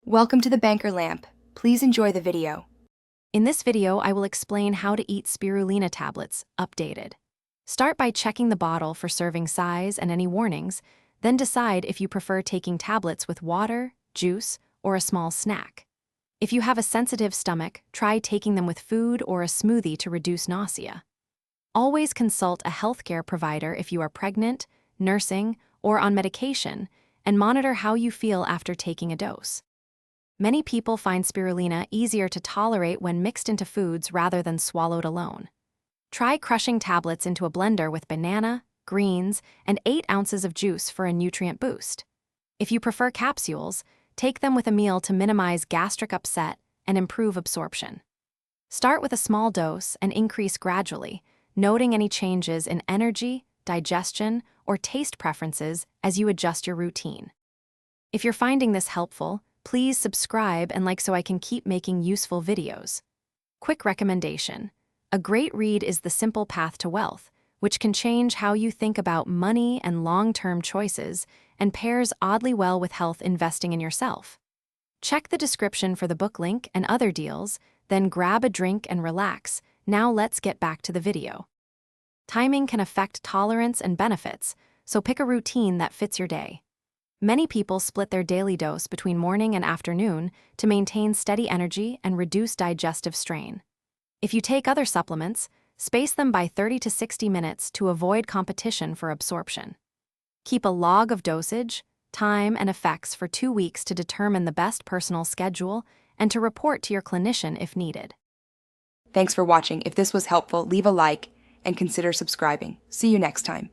Welcome to the Banker Lamp. Please enjoy the video. In this video, I will explain how to eat spirulina tablets, updated. Start by checking the bottle for serving size and any warnings, then decide if you prefer taking tablets with water, juice, or a small snack. If you have a sensitive stomach, try taking them with food or a smoothie to reduce nausea. Always consult a healthcare provider if you are pregnant, nursing, or on medication, and monitor how you feel after taking a dose. Many people find spirulina easier to tolerate when mixed into foods rather than swallowed alone. Try crushing tablets into a blender with banana, greens, and 8 ounces of juice for a nutrient boost. If you prefer capsules, take them with a meal to minimize gastric upset and improve absorption. Start with a small dose and increase gradually, noting any changes in energy, digestion, or taste preferences as you adjust your routine. If you're finding this helpful, please subscribe and like so I can keep making useful videos. Quick recommendation. A great read is The Simple Path to Wealth, which can change how you think about money and long-term choices and pairs oddly well with health investing in yourself. Check the description for the book link and other deals, then grab a drink and relax. Now let's get back to the video. Timing can affect tolerance and benefits, so pick a routine that fits your day. Many people split their daily dose between morning and afternoon to maintain steady energy and reduce digestive strain. If you take other supplements, space them by 30 to 60 minutes to avoid competition for absorption. Keep a log of dosage, time, and effects for 2 weeks to determine the best personal schedule and to report to your clinician if needed. Thanks for watching. If this was helpful, leave a like and consider subscribing. See you next time.